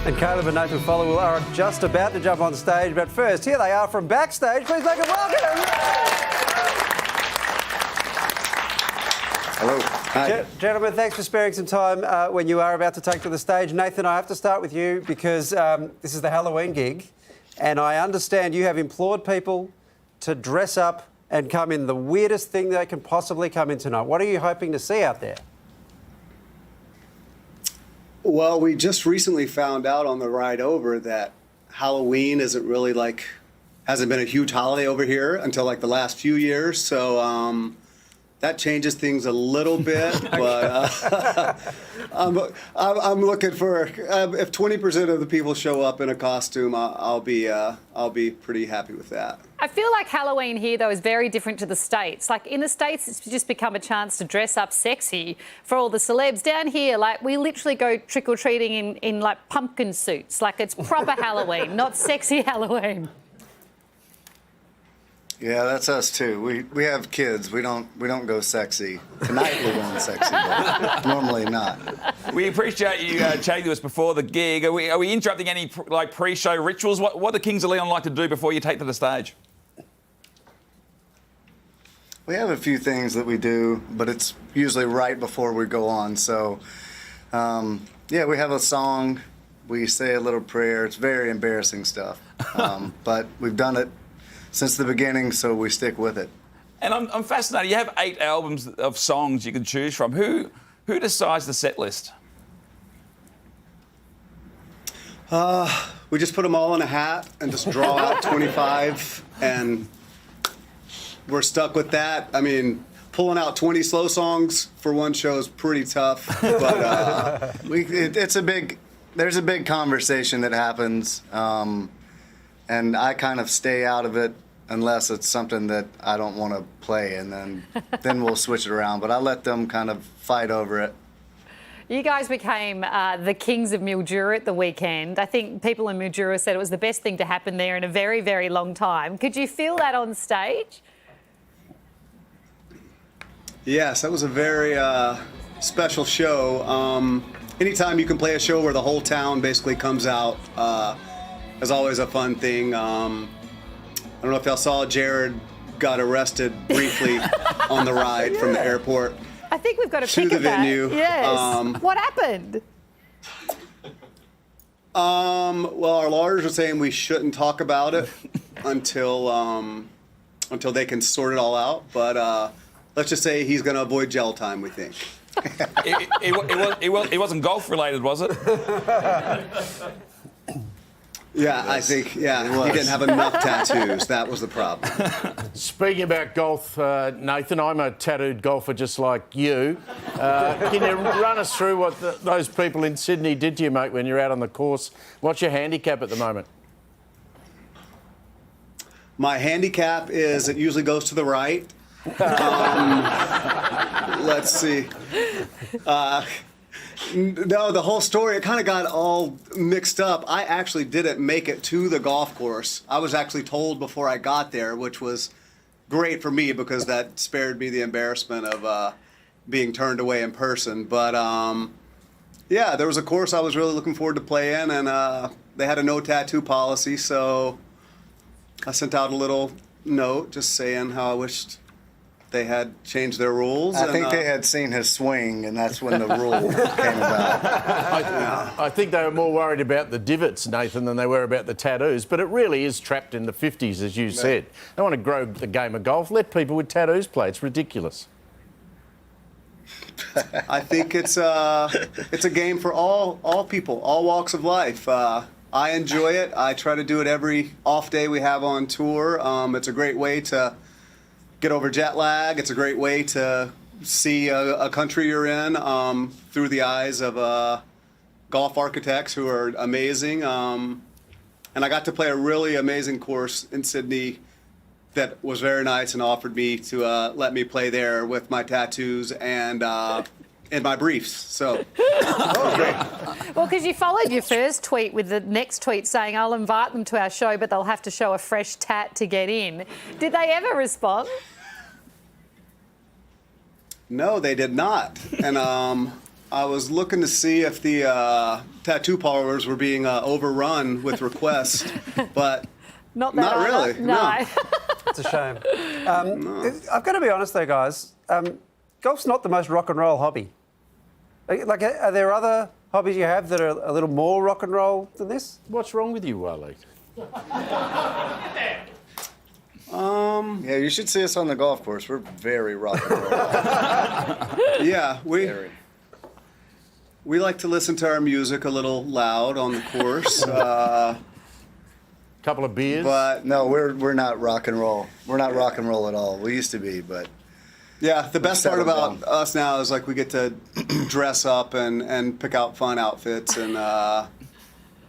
And Caleb and Nathan Followill are just about to jump on stage, but first, here they are from backstage. Please make a welcome. Hello. Hi. Gentlemen, thanks for sparing some time when you are about to take to the stage. Nathan, I have to start with you because this is the Halloween gig, and I understand you have implored people to dress up and come in the weirdest thing they can possibly come in tonight. What are you hoping to see out there? Well, we just recently found out on the ride over that Halloween isn't really hasn't been a huge holiday over here until the last few years. So that changes things a little bit. But I'm looking for if 20% of the people show up in a costume, I'll be pretty happy with that. I feel like Halloween here, though, is very different to the States. In the States, it's just become a chance to dress up sexy for all the celebs. Down here, we literally go trick-or-treating in pumpkin suits. It's proper Halloween, not sexy Halloween. Yeah, that's us too. We have kids. We don't go sexy. Tonight we're going sexy, but normally not. We appreciate you chatting to us before the gig. Are we interrupting any pre-show rituals? What do Kings of Leon like to do before you take to the stage? We have a few things that we do, but it's usually right before we go on. So, yeah, we have a song. We say a little prayer. It's very embarrassing stuff, but we've done it since the beginning, so we stick with it. And I'm fascinated. You have 8 albums of songs you can choose from. Who decides the set list? We just put them all in a hat and just draw out 25, and we're stuck with that. I mean, pulling out 20 slow songs for one show is pretty tough, but there's a big conversation that happens, and I kind of stay out of it unless it's something that I don't want to play, and then we'll switch it around. But I let them kind of fight over it. You guys became the kings of Mildura at the weekend. I think people in Mildura said it was the best thing to happen there in a very, very long time. Could you feel that on stage? Yes, that was a very special show. Anytime you can play a show where the whole town basically comes out is always a fun thing. I don't know if y'all saw, Jared got arrested briefly on the ride from the airport. I think we've got a to pic the of that. venue. Yes. What happened? Well, our lawyers are saying we shouldn't talk about it until they can sort it all out. But let's just say he's going to avoid jail time, we think. It wasn't golf related, was it? Yeah, I think, he didn't have enough tattoos. That was the problem. Speaking about golf, Nathan, I'm a tattooed golfer just like you. Can you run us through what those people in Sydney did to you, mate, when you're out on the course? What's your handicap at the moment? My handicap is it usually goes to the right. Let's see. No, the whole story, it kind of got all mixed up. I actually didn't make it to the golf course. I was actually told before I got there, which was great for me because that spared me the embarrassment of being turned away in person. But, yeah, there was a course I was really looking forward to playing, and they had a no tattoo policy, so I sent out a little note just saying how I wished they had changed their rules. I think they had seen his swing, and that's when the rule came about. I think they were more worried about the divots, Nathan, than they were about the tattoos. But it really is trapped in the 50s, as you said. They want to grow the game of golf. Let people with tattoos play. It's ridiculous. I think it's a game for all people, all walks of life. I enjoy it. I try to do it every off day we have on tour. It's a great way to get over jet lag. It's a great way to see a country you're in through the eyes of golf architects who are amazing. And I got to play a really amazing course in Sydney that was very nice and offered me to let me play there with my tattoos and my briefs. So, Well, because you followed your first tweet with the next tweet saying, I'll invite them to our show, but they'll have to show a fresh tat to get in. Did they ever respond? No, they did not. And I was looking to see if the tattoo parlors were being overrun with requests, but Not that Not either. really, no. It's a shame. I've got to be honest though, guys. Golf's not the most rock and roll hobby. Like, are there other hobbies you have that are a little more rock and roll than this? What's wrong with you, Waleed? Yeah, you should see us on the golf course. We're very rock and roll. yeah, Very. we like to listen to our music a little loud on the course. Couple of beers. But No, we're not rock and roll. We're not rock and roll at all. We used to be, but yeah, the best part settled about down. us now is like we get to dress up and pick out fun outfits, and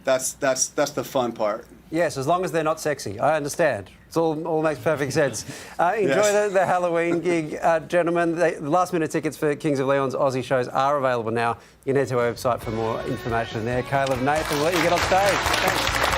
that's the fun part. Yes, as long as they're not sexy. I understand. It all makes perfect sense. Enjoy Yes. the Halloween gig, gentlemen. The last-minute tickets for Kings of Leon's Aussie shows are available now. You can head to our website for more information there. Caleb, Nathan, we'll let you get on stage. Thanks.